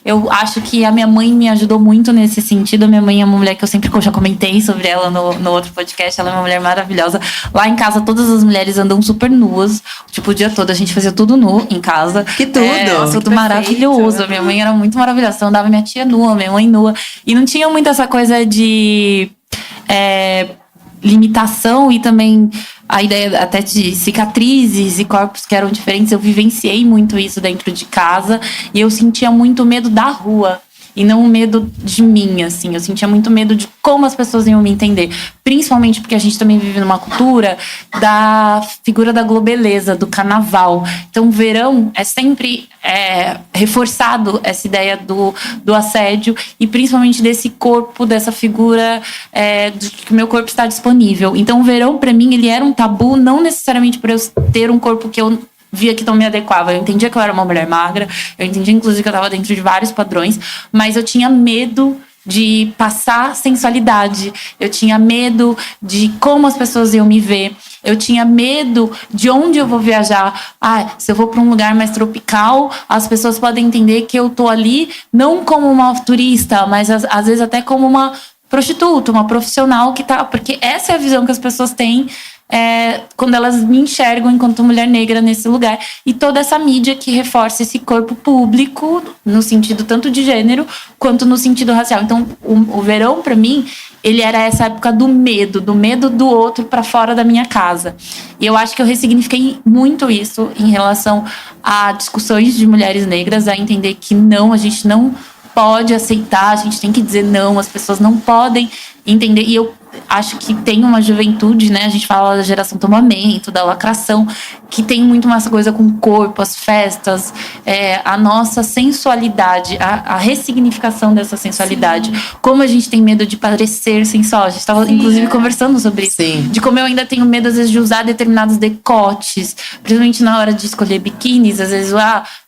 Eu acho que a minha mãe me ajudou muito nesse sentido. A minha mãe é uma mulher que eu sempre já comentei sobre ela no outro podcast. Ela é uma mulher maravilhosa. Lá em casa, todas as mulheres andam super nuas. Tipo, o dia todo a gente fazia tudo nu em casa. Que tudo! Tudo maravilhoso. Minha mãe era muito maravilhosa. Então, andava minha tia nua, minha mãe nua. E não tinha muito essa coisa de... limitação e também a ideia até de cicatrizes e corpos que eram diferentes. Eu vivenciei muito isso dentro de casa e eu sentia muito medo da rua. E não o medo de mim, assim. Eu sentia muito medo de como as pessoas iam me entender. Principalmente porque a gente também vive numa cultura da figura da globeleza, do carnaval. Então, o verão é sempre reforçado essa ideia do assédio. E principalmente desse corpo, dessa figura de que o meu corpo está disponível. Então, o verão, pra mim, ele era um tabu. Não necessariamente por eu ter um corpo que eu via que não me adequava. Eu entendia que eu era uma mulher magra, eu entendia, inclusive, que eu estava dentro de vários padrões, mas eu tinha medo de passar sensualidade, eu tinha medo de como as pessoas iam me ver, eu tinha medo de onde eu vou viajar. Se eu vou para um lugar mais tropical, as pessoas podem entender que eu tô ali não como uma turista, mas às vezes até como uma prostituta, uma profissional que tá... Porque essa é a visão que as pessoas têm quando elas me enxergam enquanto mulher negra nesse lugar. E toda essa mídia que reforça esse corpo público, no sentido tanto de gênero, quanto no sentido racial. Então, o verão, pra mim, ele era essa época do medo do outro pra fora da minha casa. E eu acho que eu ressignifiquei muito isso em relação a discussões de mulheres negras, a entender que não, a gente não pode aceitar, a gente tem que dizer não, as pessoas não podem entender. E eu acho que tem uma juventude, né? A gente fala da geração tomamento, da lacração, que tem muito mais coisa com o corpo, as festas, a nossa sensualidade, a ressignificação dessa sensualidade. Sim. Como a gente tem medo de parecer sensual. A gente estava, inclusive, conversando sobre isso. Sim. De como eu ainda tenho medo, às vezes, de usar determinados decotes, principalmente na hora de escolher biquínis. Às vezes,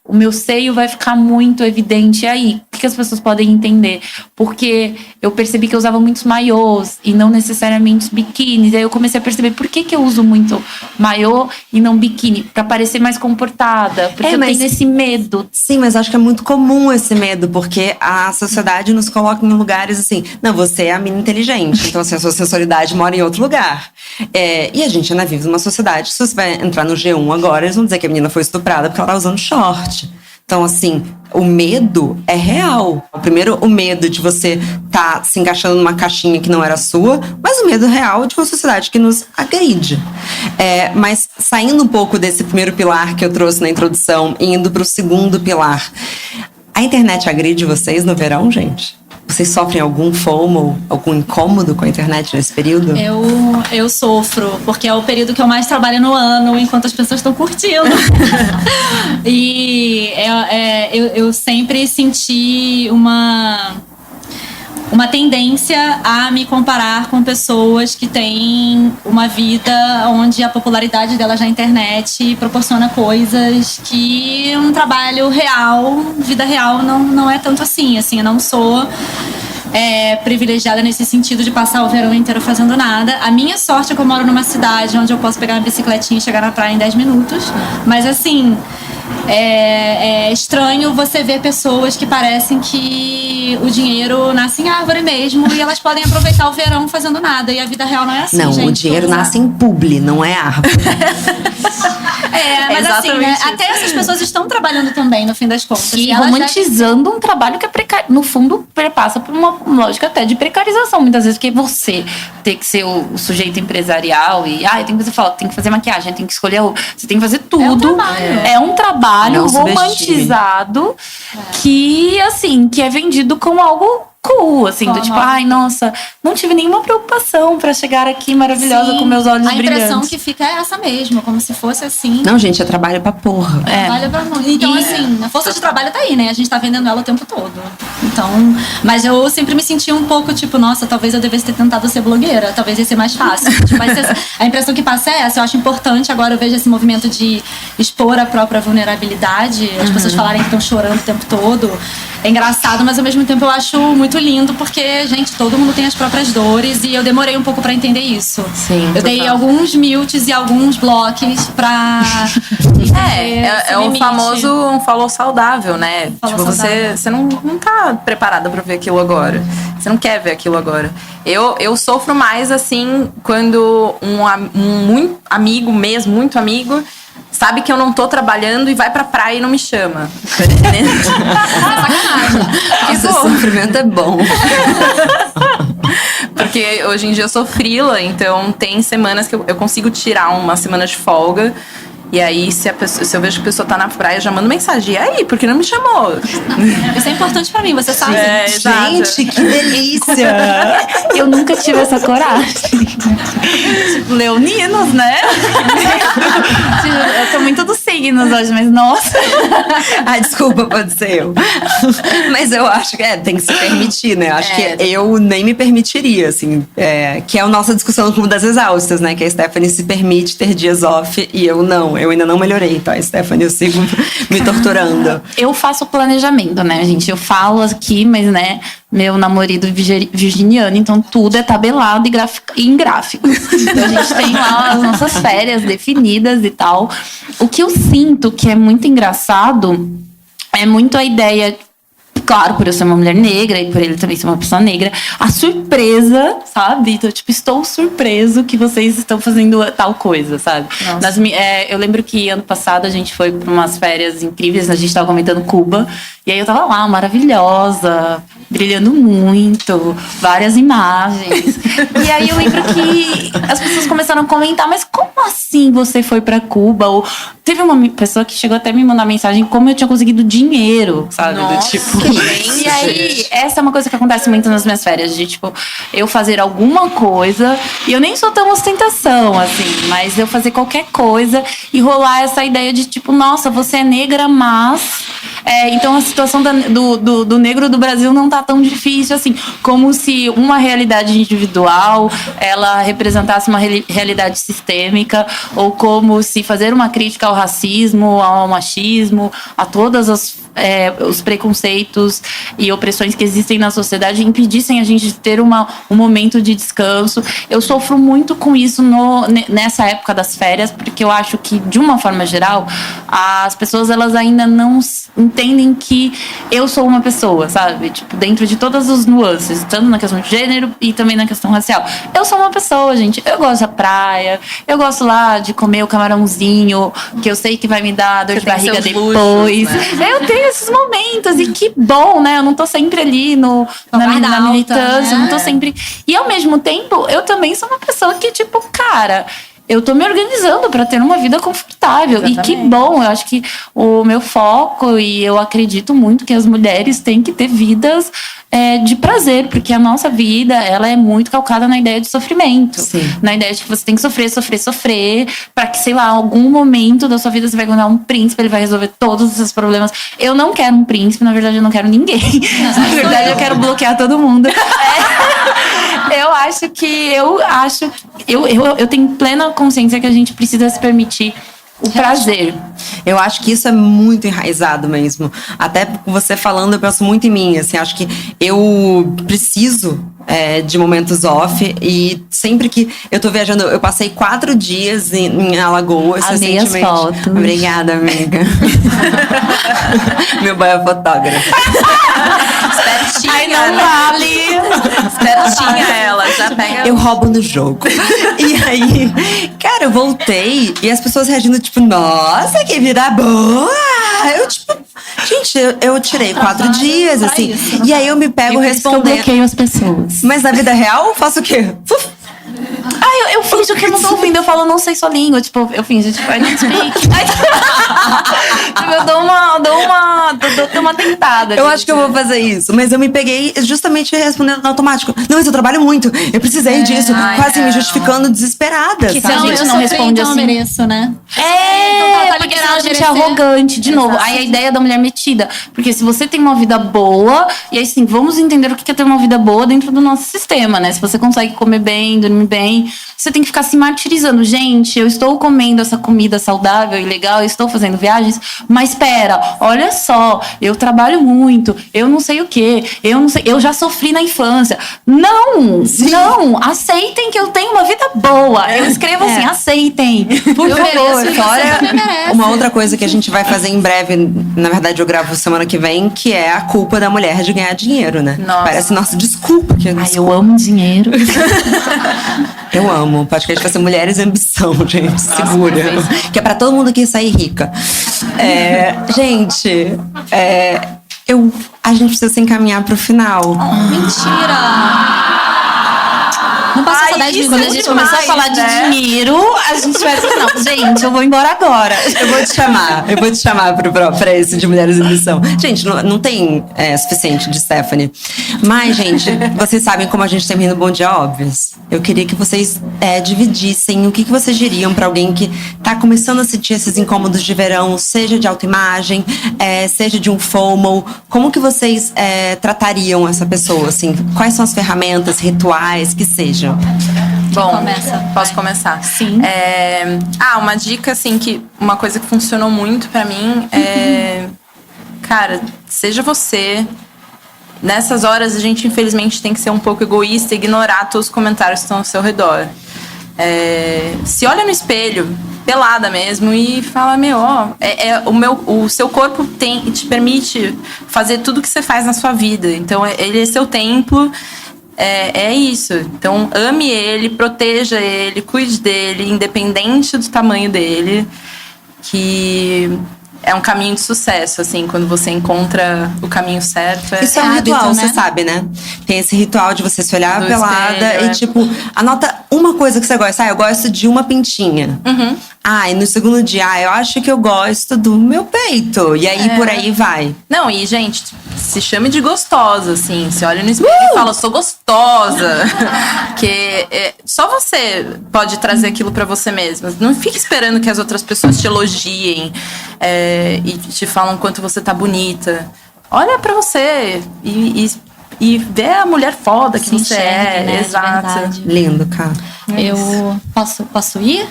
o meu seio vai ficar muito evidente. E aí, o que as pessoas podem entender? Porque eu percebi que eu usava muitos maiôs e não necessariamente biquínis. E aí eu comecei a perceber por que eu uso muito maiô e não biquíni. Pra parecer mais comportada. Porque eu tenho esse medo. Sim, mas acho que é muito comum esse medo. Porque a sociedade nos coloca em lugares assim... Não, você é a mina inteligente. Então, assim, a sua sensualidade mora em outro lugar. E a gente ainda vive numa sociedade... Se você vai entrar no G1 agora, eles vão dizer que a menina foi estuprada porque ela tá usando short. Então, assim, o medo é real. Primeiro, o medo de você tá se encaixando numa caixinha que não era sua, mas o medo real de uma sociedade que nos agride. Mas saindo um pouco desse primeiro pilar que eu trouxe na introdução e indo pro segundo pilar, a internet agride vocês no verão, gente? Vocês sofrem algum FOMO, algum incômodo com a internet nesse período? Eu sofro, porque é o período que eu mais trabalho no ano, enquanto as pessoas estão curtindo. E eu sempre senti uma tendência a me comparar com pessoas que têm uma vida onde a popularidade delas na internet proporciona coisas que um trabalho real, vida real, não é tanto assim. Assim, eu não sou privilegiada nesse sentido de passar o verão inteiro fazendo nada. A minha sorte é que eu moro numa cidade onde eu posso pegar uma bicicletinha e chegar na praia em 10 minutos. Mas assim... É estranho você ver pessoas que parecem que o dinheiro nasce em árvore mesmo e elas podem aproveitar o verão fazendo nada. E a vida real não é assim, não, gente. O dinheiro nasce em publi, não é árvore. Mas assim, né, até essas pessoas estão trabalhando também, no fim das contas. E romantizando um trabalho que no fundo passa por uma lógica até de precarização. Muitas vezes, porque você tem que ser o sujeito empresarial e tem que fazer maquiagem, tem que escolher, você tem que fazer tudo. É um trabalho romantizado que, assim, que é vendido como algo cool, assim, do tipo, nossa, não tive nenhuma preocupação pra chegar aqui maravilhosa com meus olhos brilhantes. A impressão que fica é essa mesmo, como se fosse assim. Não, gente, é trabalho pra porra. Trabalho pra muito. Então, assim, a força de trabalho tá aí, né? A gente tá vendendo ela o tempo todo. Então, mas eu sempre me senti um pouco, tipo, nossa, talvez eu devesse ter tentado ser blogueira, talvez ia ser mais fácil. Tipo, a impressão que passa é essa, eu acho importante. Agora eu vejo esse movimento de expor a própria vulnerabilidade, as pessoas falarem que estão chorando o tempo todo. É engraçado, mas ao mesmo tempo eu acho muito lindo, porque, gente, todo mundo tem as próprias dores e eu demorei um pouco pra entender isso. Sim, eu dei alguns mutes e alguns blocos pra é o famoso um follow saudável, né? Tipo, você não tá preparada pra ver aquilo agora. Você não quer ver aquilo agora. Eu sofro mais, assim, quando um amigo mesmo, muito amigo, sabe que eu não tô trabalhando e vai pra praia e não me chama. Tá entendendo? Sacanagem. Esse sofrimento é bom. porque hoje em dia eu sou freela, então tem semanas que eu consigo tirar uma semana de folga. E aí, se eu vejo que a pessoa tá na praia, eu já mando mensagem. E aí, por que não me chamou? Isso é importante pra mim, você sabe. Gente, que delícia! Eu nunca tive essa coragem. Tipo, leoninos, né? Eu tô muito dos signos hoje, mas nossa. Ai, desculpa, pode ser eu. Mas eu acho que tem que se permitir, né? Acho que eu nem me permitiria, assim. Que é a nossa discussão no Clube das Exaustas, né? Que a Stephanie se permite ter dias off e eu não. Eu ainda não melhorei, tá, Stephanie? Eu sigo me torturando. Eu faço planejamento, né, gente? Eu falo aqui, mas, né, meu namorado virginiano, então tudo é tabelado e em gráfico. Então a gente tem lá as nossas férias definidas e tal. O que eu sinto que é muito engraçado é muito a ideia. Claro, por eu ser uma mulher negra e por ele também ser uma pessoa negra, a surpresa, sabe? Então, tipo, estou surpreso que vocês estão fazendo tal coisa, sabe? Eu lembro que ano passado a gente foi para umas férias incríveis, a gente estava comentando Cuba, e aí eu tava lá, maravilhosa, brilhando muito, várias imagens. E aí eu lembro que as pessoas começaram a comentar, mas como assim você foi para Cuba? Ou teve uma pessoa que chegou até a me mandar mensagem como eu tinha conseguido dinheiro, sabe? Nossa, do tipo. E aí, essa é uma coisa que acontece muito nas minhas férias, de tipo, eu fazer alguma coisa, e eu nem sou tão ostentação, assim, mas eu fazer qualquer coisa e rolar essa ideia de tipo, nossa, você é negra, mas. Então a situação do negro do Brasil não tá tão difícil assim, como se uma realidade individual ela representasse uma realidade sistêmica, ou como se fazer uma crítica ao racismo, ao machismo, a todas os preconceitos e opressões que existem na sociedade impedissem a gente de ter um momento de descanso. Eu sofro muito com isso nessa época das férias, porque eu acho que, de uma forma geral, as pessoas elas ainda não entendem que eu sou uma pessoa, sabe? Tipo, dentro de todas as nuances, tanto na questão de gênero e também na questão racial. Eu sou uma pessoa, gente. Eu gosto da praia, eu gosto lá de comer o camarãozinho, que eu sei que vai me dar dor de barriga depois. Luxos, né? Eu tenho esses momentos, e que bom, né? Eu não tô sempre ali na militância, eu não tô sempre. E ao mesmo tempo, eu também sou uma pessoa que, tipo, cara, eu tô me organizando para ter uma vida confortável. Exatamente. E que bom, eu acho que o meu foco, e eu acredito muito que as mulheres têm que ter vidas de prazer, porque a nossa vida, ela é muito calcada na ideia de sofrimento. Sim. Na ideia de que você tem que sofrer, para que, sei lá, algum momento da sua vida você vai encontrar um príncipe, ele vai resolver todos os seus problemas. Eu não quero um príncipe, na verdade eu não quero ninguém. Na verdade eu quero bloquear todo mundo. Eu tenho plena consciência que a gente precisa se permitir o prazer. Eu acho que isso é muito enraizado mesmo. Até você falando, eu penso muito em mim. Assim, acho que eu preciso de momentos off. E sempre que eu tô viajando, eu passei 4 dias em Alagoas. Amei as fotos. Obrigada, amiga. Meu boy é fotógrafo. Espertinha. Ai, não vale. Espertinha ela, já pega. Eu roubo no jogo. E aí, cara, eu voltei e as pessoas reagindo, tipo, nossa, que vida boa! Eu, tipo, gente, eu tirei 4 dias, assim. Isso, e aí eu me pego respondendo. Eu bloqueio as pessoas. Mas na vida real, eu faço o quê? Eu finjo que eu não tô ouvindo, eu falo, não sei sua língua. Tipo, eu finjo, tipo, I don't speak. Tipo, eu dou uma tentada. Eu acho que eu vou fazer isso. Mas eu me peguei justamente respondendo no automático. Não, mas eu trabalho muito. Eu precisei disso. Quase me justificando desesperada. Que se sabe? a gente não responde então assim. Eu mereço, né? Porque senão a gente é arrogante. De novo, aí a ideia da mulher metida. Porque se você tem uma vida boa, e aí assim, vamos entender o que é ter uma vida boa dentro do nosso sistema, né? Se você consegue comer bem, dormir bem, você tem que ficar se martirizando. Gente, eu estou comendo essa comida saudável e legal, eu estou fazendo viagens, mas espera, olha só, eu trabalho muito, eu não sei o quê, eu já sofri na infância. Não, aceitem que eu tenho uma vida boa. Eu escrevo assim, aceitem, por favor. Fora uma outra coisa que a gente vai fazer em breve, na verdade eu gravo semana que vem, que é a culpa da mulher de ganhar dinheiro, né? Parece, nossa, desculpa. Eu amo dinheiro. Eu amo. O podcast vai ser Mulheres e Ambição, gente. Segura. Que é pra todo mundo aqui sair rica. Gente, a gente precisa se encaminhar pro final. Mentira! só 10 Quando minutos. a gente começou a falar de né? dinheiro, a gente vai assim, não, gente, eu vou embora agora. Eu vou te chamar pra esse de Mulheres em Missão. Gente, não tem suficiente de Stephanie. Mas, gente, vocês sabem como a gente termina o Bom Dia Óbvios. Eu queria que vocês dividissem o que vocês diriam pra alguém que tá começando a sentir esses incômodos de verão, seja de autoimagem, seja de um FOMO. Como que vocês tratariam essa pessoa, assim? Quais são as ferramentas, rituais, que sejam? Bom, começa? posso começar? Sim. Uma dica, assim, uma coisa que funcionou muito pra mim é... Cara, seja você. Nessas horas, a gente, infelizmente, tem que ser um pouco egoísta e ignorar todos os comentários que estão ao seu redor. Se olha no espelho, pelada mesmo, e fala, o seu corpo te permite fazer tudo que você faz na sua vida. Então, ele é seu templo. É isso. Então, ame ele, proteja ele, cuide dele, independente do tamanho dele, que é um caminho de sucesso, assim, quando você encontra o caminho certo. Isso é um hábito, ritual, né? você sabe, né? Tem esse ritual de você se olhar Do pelada espelho, e, tipo, anota uma coisa que você gosta. Eu gosto de uma pintinha. Uhum. E no segundo dia, eu acho que eu gosto do meu peito. E aí, por aí vai. Não, e, gente, se chame de gostosa, assim. Você olha no espelho e fala, eu sou gostosa. Porque só você pode trazer aquilo pra você mesma. Não fique esperando que as outras pessoas te elogiem e te falam quanto você tá bonita. Olha pra você e vê a mulher foda que Se você enxergue, né, de Exato. verdade. Lindo, cara. Eu posso ir?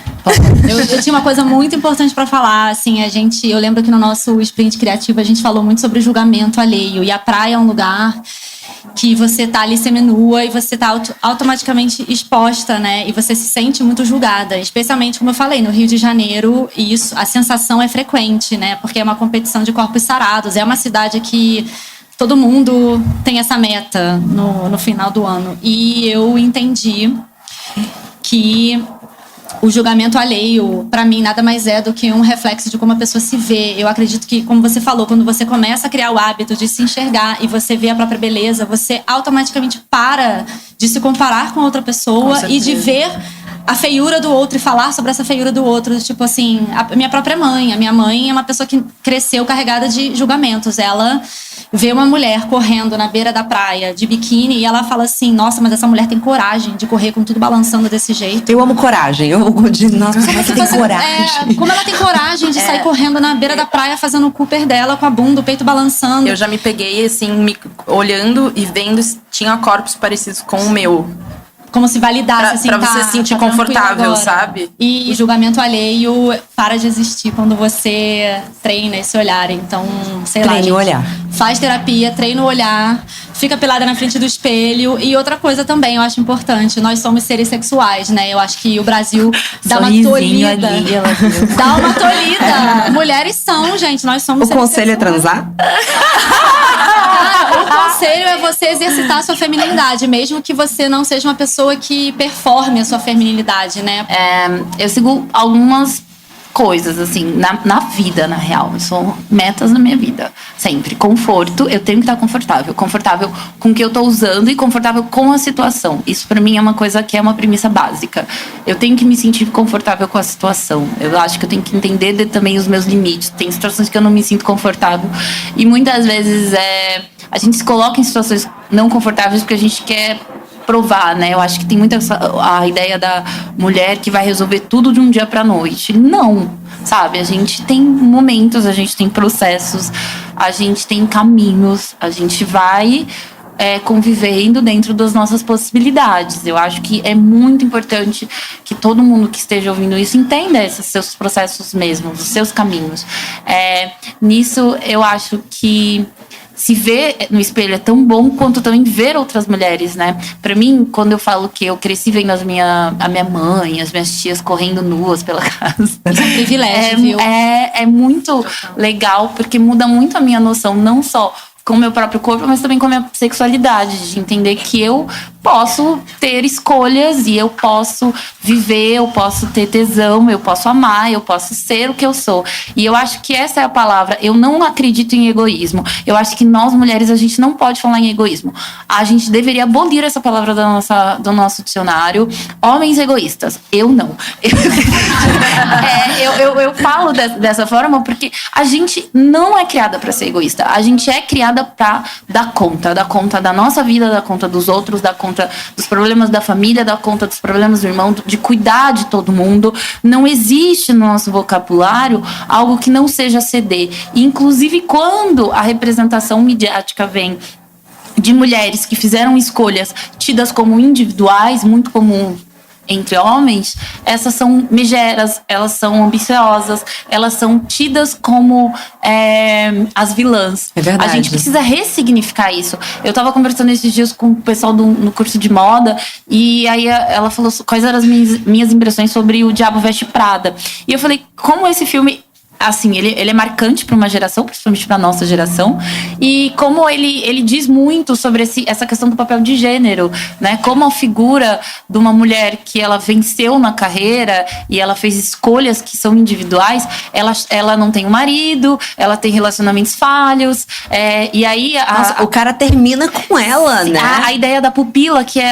Eu tinha uma coisa muito importante pra falar, assim, eu lembro que no nosso sprint criativo a gente falou muito sobre julgamento alheio, e a praia é um lugar que você tá ali seminua e você tá automaticamente exposta, né? E você se sente muito julgada, especialmente, como eu falei, no Rio de Janeiro, e a sensação é frequente, né? Porque é uma competição de corpos sarados, é uma cidade que todo mundo tem essa meta no final do ano. E eu entendi que o julgamento alheio, pra mim, nada mais é do que um reflexo de como a pessoa se vê. Eu acredito que, como você falou, quando você começa a criar o hábito de se enxergar e você vê a própria beleza, você automaticamente para de se comparar com outra pessoa e de ver a feiura do outro e falar sobre essa feiura do outro. Tipo assim, a minha própria mãe. A minha mãe é uma pessoa que cresceu carregada de julgamentos. Ela vê uma mulher correndo na beira da praia de biquíni e ela fala assim, nossa, mas essa mulher tem coragem de correr com tudo balançando desse jeito. Eu amo coragem. Nossa, como é que tem coragem? Como ela tem coragem de sair correndo na beira da praia fazendo o Cooper dela com a bunda, o peito balançando. Eu já me peguei, assim, olhando e vendo se tinha corpos parecidos com o meu. Como se validasse, assim, pra você se sentir confortável, agora. sabe? E julgamento alheio para de existir quando você treina esse olhar. Então, sei lá, Treine o olhar. Faz terapia, treina o olhar, fica pelada na frente do espelho. E outra coisa também, eu acho importante, nós somos seres sexuais, né? Eu acho que o Brasil dá uma Sorrisinho tolhida. ali, ela viu. Dá uma tolhida. Mulheres são, gente, nós somos O seres conselho é sexuais. transar? O conselho é você exercitar a sua feminilidade, mesmo que você não seja uma pessoa que performe a sua feminilidade, né? Eu sigo algumas coisas, assim, na vida, na real. São metas na minha vida. Sempre. Conforto, eu tenho que estar confortável. Confortável com o que eu tô usando e confortável com a situação. Isso pra mim é uma coisa que é uma premissa básica. Eu tenho que me sentir confortável com a situação. Eu acho que eu tenho que entender também os meus limites. Tem situações que eu não me sinto confortável. E muitas vezes a gente se coloca em situações não confortáveis porque a gente quer provar, né? Eu acho que tem muita a ideia da mulher que vai resolver tudo de um dia pra noite. Não, sabe? A gente tem momentos, a gente tem processos, a gente tem caminhos, a gente vai convivendo dentro das nossas possibilidades. Eu acho que é muito importante que todo mundo que esteja ouvindo isso entenda esses seus processos mesmos, os seus caminhos. Nisso, eu acho que se ver no espelho é tão bom quanto também ver outras mulheres, né? Pra mim, quando eu falo que eu cresci vendo a minha mãe, as minhas tias correndo nuas pela casa. Isso é um privilégio, viu? É muito legal, porque muda muito a minha noção, não só com o meu próprio corpo, mas também com a minha sexualidade, de entender que eu posso ter escolhas e eu posso viver, eu posso ter tesão, eu posso amar, eu posso ser o que eu sou. E eu acho que essa é a palavra. Eu não acredito em egoísmo. Eu acho que nós, mulheres, a gente não pode falar em egoísmo. A gente deveria abolir essa palavra do nosso dicionário. Homens egoístas. Eu não. Eu falo dessa forma porque a gente não é criada para ser egoísta. A gente é criada para dar conta da nossa vida, dar conta dos outros, dar conta dos problemas da família, dar conta dos problemas do irmão, de cuidar de todo mundo. Não existe no nosso vocabulário algo que não seja ceder. E, inclusive, quando a representação midiática vem de mulheres que fizeram escolhas tidas como individuais, muito comum entre homens, essas são megeras, elas são ambiciosas, elas são tidas como as vilãs. É verdade. A gente precisa ressignificar isso. Eu tava conversando esses dias com o pessoal no curso de moda, e aí ela falou quais eram as minhas impressões sobre O Diabo Veste Prada. E eu falei, como esse filme, assim, ele é marcante para uma geração, principalmente para nossa geração, e como ele diz muito sobre essa questão do papel de gênero, né? Como a figura de uma mulher que ela venceu na carreira e ela fez escolhas que são individuais, ela não tem um marido, ela tem relacionamentos falhos, e aí o cara termina com ela, né? A ideia da pupila, que é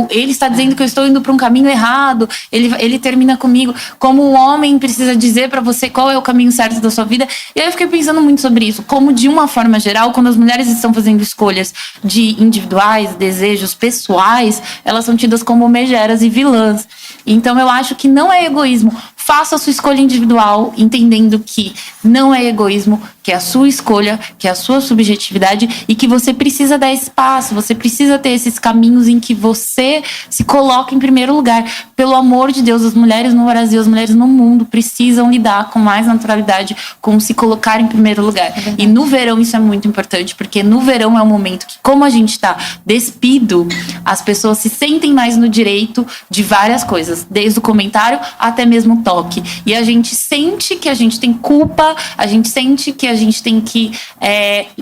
ele está dizendo que eu estou indo para um caminho errado, ele termina comigo. Como o homem precisa dizer para você qual é o caminho certo da sua vida. E aí eu fiquei pensando muito sobre isso. Como, de uma forma geral, quando as mulheres estão fazendo escolhas de individuais, desejos pessoais, elas são tidas como megeras e vilãs. Então eu acho que não é egoísmo. Faça a sua escolha individual, entendendo que não é egoísmo, que é a sua escolha, que é a sua subjetividade e que você precisa dar espaço, você precisa ter esses caminhos em que você se coloca em primeiro lugar. Pelo amor de Deus, as mulheres no Brasil, as mulheres no mundo precisam lidar com mais naturalidade com se colocar em primeiro lugar. E no verão isso é muito importante, porque no verão é um momento que, como a gente tá despido, as pessoas se sentem mais no direito de várias coisas, desde o comentário até mesmo o toque. E a gente sente que a gente tem culpa, a gente sente que a gente tem que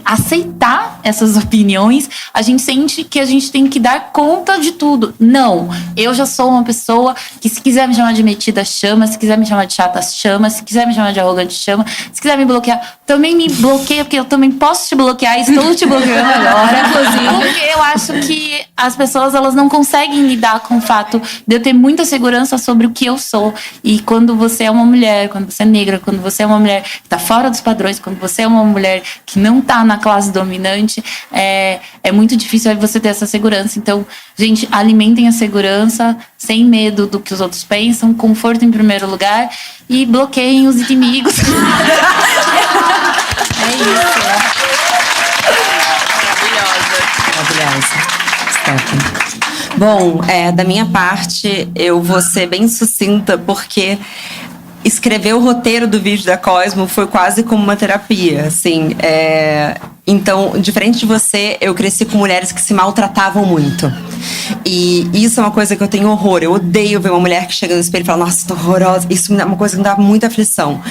aceitar essas opiniões, a gente sente que a gente tem que dar conta de tudo. Não, eu já sou uma pessoa que, se quiser me chamar de metida, chama, se quiser me chamar de chata, chama, se quiser me chamar de arrogante, chama, se quiser me bloquear, também me bloqueia, porque eu também posso te bloquear, estou te bloqueando agora, inclusive, porque eu acho que as pessoas, elas não conseguem lidar com o fato de eu ter muita segurança sobre o que eu sou. E quando você é uma mulher, quando você é negra, quando você é uma mulher que está fora dos padrões, quando você é uma mulher que não está na classe dominante, é muito difícil aí você ter essa segurança. Então, gente, alimentem a segurança sem medo do que os outros pensam, conforto em primeiro lugar e bloqueiem os inimigos. É isso. Maravilhosa. Stephanie. Bom, da minha parte, eu vou ser bem sucinta, porque escrever o roteiro do vídeo da Cosmo foi quase como uma terapia, assim. Então, diferente de você, eu cresci com mulheres que se maltratavam muito. E isso é uma coisa que eu tenho horror. Eu odeio ver uma mulher que chega no espelho e fala, nossa, tô horrorosa. Isso é uma coisa que me dá muita aflição.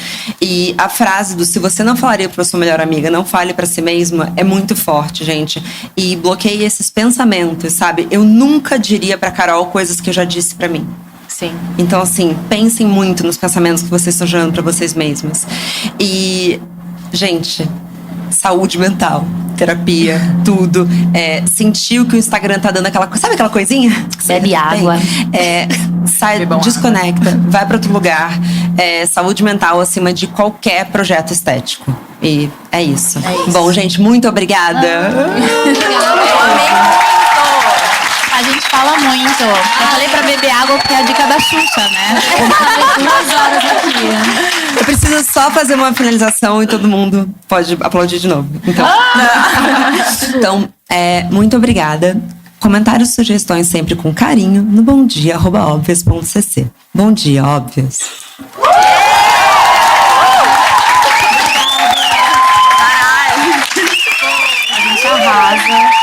E a frase do, se você não falaria pra sua melhor amiga, não fale pra si mesma, é muito forte, gente. E bloqueie esses pensamentos, sabe? Eu nunca diria pra Carol coisas que eu já disse pra mim. Sim. Então, assim, pensem muito nos pensamentos que vocês estão gerando pra vocês mesmas. E, gente, saúde mental, terapia, tudo. Sentir o que o Instagram tá dando aquela coisa. Sabe aquela coisinha? Bebe água. Sai, desconecta, vai pra outro lugar. Saúde mental acima de qualquer projeto estético. E é isso. Bom, gente, muito obrigada. A gente fala muito. Eu falei pra beber água porque é a dica da Xuxa, né? 2 horas aqui. Eu preciso só fazer uma finalização e todo mundo pode aplaudir de novo. Então, muito obrigada. Comentários e sugestões sempre com carinho no bomdia@obvious.cc. Bom dia, óbvios. A gente arrasa.